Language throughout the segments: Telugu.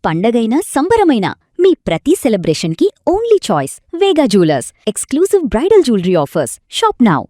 పండగైనా సంబరమైనా మీ ప్రతి సెలబ్రేషన్కి only choice Vega jewellers. Exclusive bridal jewellery offers. Shop now.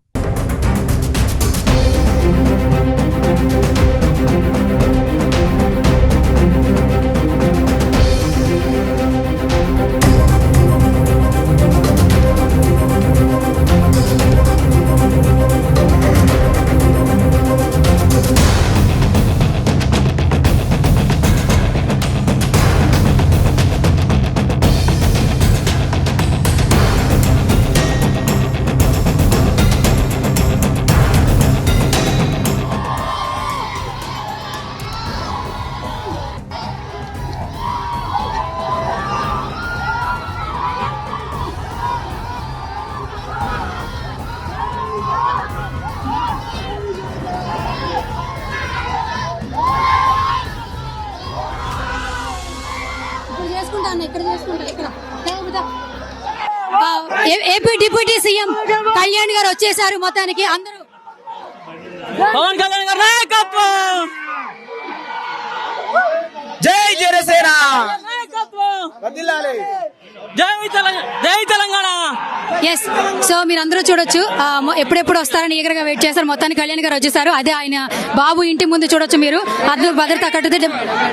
AP deputy CM Kalyan గారు వచ్చేసారు. మొత్తానికి అందరూ పవన్ కళ్యాణ్ గారు నాయకత్వం. జై జనసేన, జై తెలంగాణ. ఎస్, సో మీరు అందరూ చూడొచ్చు, ఎప్పుడెప్పుడు వస్తారని ఈగరగా వెయిట్ చేస్తారు. మొత్తానికి కళ్యాణ్ గారు వచ్చేసారు. అదే ఆయన బాబు ఇంటి ముందు చూడొచ్చు మీరు. అద్భుత భద్రత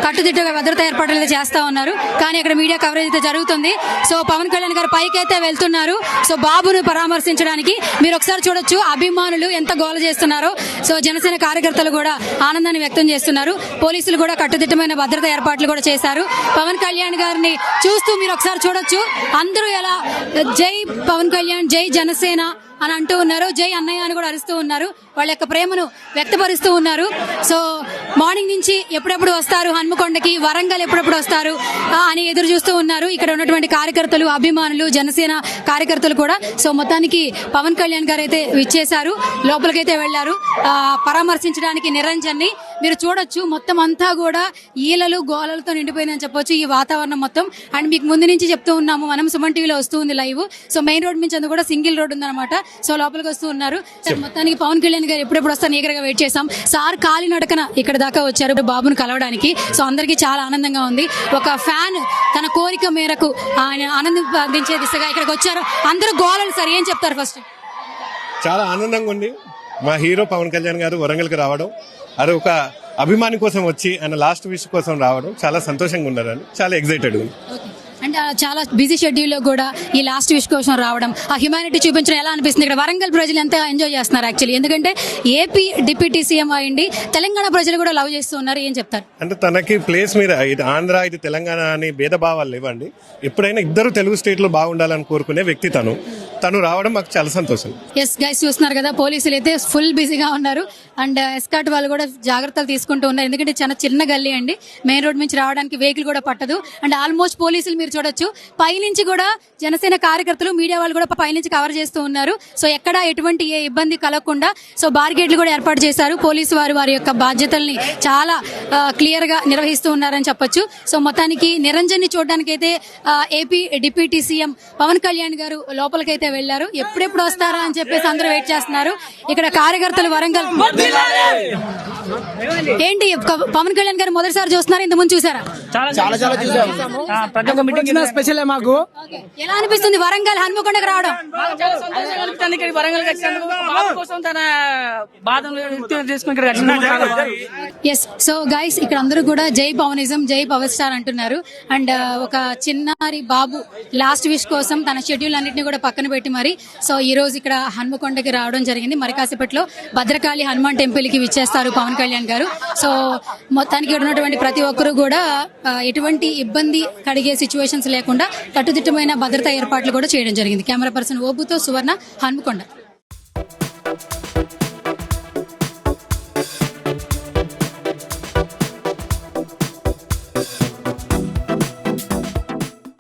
కట్టుదిట్టగా భద్రతా ఏర్పాట్లు అయితే చేస్తా ఉన్నారు. కానీ అక్కడ మీడియా కవరేజ్ అయితే జరుగుతుంది. సో పవన్ కళ్యాణ్ గారు పైకి అయితే వెళ్తున్నారు. సో బాబును పరామర్శించడానికి మీరు ఒకసారి చూడొచ్చు. అభిమానులు ఎంత గోల చేస్తున్నారో. సో జనసేన కార్యకర్తలు కూడా ఆనందాన్ని వ్యక్తం చేస్తున్నారు. పోలీసులు కూడా కట్టుదిట్టమైన భద్రతా ఏర్పాట్లు కూడా చేశారు. పవన్ కళ్యాణ్ గారిని చూస్తూ మీరు ఒకసారి చూడొచ్చు. అందరూ ఎలా జై పవన్ కళ్యాణ్, జై జనసేన అని అంటూ ఉన్నారు. జై అన్నయ్య అని కూడా అరుస్తూ ఉన్నారు. వాళ్ళ యొక్క ప్రేమను వ్యక్తపరుస్తూ ఉన్నారు. సో మార్నింగ్ నుంచి ఎప్పుడెప్పుడు వస్తారు హన్మకొండకి, వరంగల్ ఎప్పుడెప్పుడు వస్తారు అని ఎదురు చూస్తూ ఉన్నారు ఇక్కడ ఉన్నటువంటి కార్యకర్తలు, అభిమానులు, జనసేన కార్యకర్తలు కూడా. సో మొత్తానికి పవన్ కళ్యాణ్ గారు అయితే విచ్చేశారు, లోపలికైతే వెళ్లారు పరామర్శించడానికి నిరంజన్ ని. మీరు చూడొచ్చు మొత్తం అంతా కూడా ఈలలు గోలలతో నిండిపోయిందని చెప్పొచ్చు ఈ వాతావరణం మొత్తం. అండ్ మీకు ముందు నుంచి చెప్తూ ఉన్నాము, మనం సుమన్ టీవీలో వస్తూ ఉంది లైవ్. సో మెయిన్ రోడ్ నుంచి అంతా కూడా సింగిల్ రోడ్ ఉందన్నమాట. సో లోపలికి వస్తూ ఉన్నారు. మొత్తానికి పవన్ కళ్యాణ్ గారు ఎప్పుడెప్పుడు వస్తాను ఈగరగా వెయిట్ చేసాం. సార్ కాలినడకన ఇక్కడ దాకా వచ్చారు బాబును కలవడానికి. సో అందరికీ చాలా ఆనందంగా ఉంది. ఒక ఫ్యాన్ తన కోరిక మేరకు ఆయన ఆనందం అందించే దిశగా ఇక్కడికి వచ్చారు. అందరూ గోలలు. సార్ ఏం చెప్తారు? ఫస్ట్ చాలా ఆనందంగా ఉంది. మా హీరో పవన్ కళ్యాణ్ గారు వరంగల్కి రావడం, అది ఒక అభిమాని కోసం వచ్చి ఆయన లాస్ట్ విష్ కోసం రావడం చాలా సంతోషంగా ఉన్నారని చాలా ఎక్సైటెడ్ ఉంది. అండ్ చాలా బిజీ షెడ్యూల్లో కూడా ఈ లాస్ట్ విష్ కోసం రావడం, ఆ హ్యుమానిటీ చూపించడం ఎలా అనిపిస్తుంది? ఇక్కడ వరంగల్ ప్రజలు ఎంత ఎంజాయ్ చేస్తున్నారు యాక్చువల్లీ, ఎందుకంటే ఏపీ డిప్యూటీ సీఎం అయ్యింది, తెలంగాణ ప్రజలు కూడా లవ్ చేస్తూ ఉన్నారు. ఏం చెప్తారు? అంటే తనకి ప్లేస్ మీద ఇది ఆంధ్ర, ఇది తెలంగాణ అని భేదభావాలు లేవండి. ఎప్పుడైనా ఇద్దరు తెలుగు స్టేట్లో బాగుండాలని కోరుకునే వ్యక్తి తను రావడం మాకు చాలా సంతోషం. ఎస్ గైస్, చూస్తున్నారు కదా, పోలీసులు అయితే ఫుల్ బిజీగా ఉన్నారు. అండ్ ఎస్కాట్ వాళ్ళు కూడా జాగ్రత్తలు తీసుకుంటూ ఉన్నారు. ఎందుకంటే చాలా చిన్న గల్లీ అండి, మెయిన్ రోడ్ నుంచి రావడానికి వెహికల్ కూడా పట్టదు. అండ్ ఆల్మోస్ట్ పోలీసులు మీరు చూడొచ్చు పైనుంచి కూడా జనసేన కార్యకర్తలు, మీడియా వాళ్ళు కూడా పైనుంచి కవర్ చేస్తూ ఉన్నారు. సో ఎక్కడ ఎటువంటి ఏ ఇబ్బంది కలగకుండా సో బార్గేట్లు కూడా ఏర్పాటు చేశారు. పోలీసు వారి యొక్క బాధ్యతల్ని చాలా క్లియర్ గా నిర్వహిస్తూ ఉన్నారని చెప్పొచ్చు. సో మొత్తానికి నిరంజన్ ని చూడడానికి అయితే AP deputy CM Pawan Kalyan గారు లోపలికైతే వెళ్లారు. ఎప్పుడెప్పుడు వస్తారా అని చెప్పేసి అందరూ వెయిట్ చేస్తున్నారు. ఇక్కడ కార్యకర్తలు వరంగల్ ఏంటి పవన్ కళ్యాణ్ గారు మొదటిసారి చూస్తున్నారు, ఇంత ముందు చూసారా? స్పెషల్ మాకు ఎలా అనిపిస్తుంది వరంగల్ హన్మకొండకు రావడం? ఎస్, సో గైస్ ఇక్కడ అందరూ కూడా జై పవనిజం, జై పవర్ స్టార్ అంటున్నారు. అండ్ ఒక చిన్నారి బాబు లాస్ట్ విష్ కోసం తన షెడ్యూల్ అన్నింటినీ కూడా పక్కన పెట్టి మరి సో ఈ రోజు ఇక్కడ హన్మకొండకి రావడం జరిగింది. మరి కాసేపట్లో భద్రకాళి హనుమాన్ టెంపుల్ కి విచ్చేస్తారు పవన్ కళ్యాణ్ గారు. సో మొత్తానికి ఉన్నటువంటి ప్రతి ఒక్కరూ కూడా ఎటువంటి ఇబ్బంది కలిగే సిచ్యువేషన్స్ లేకుండా కట్టుదిట్టమైన భద్రతా ఏర్పాట్లు కూడా చేయడం జరిగింది. కెమెరా పర్సన్ ఓబుతో సువర్ణ, హన్మకొండ.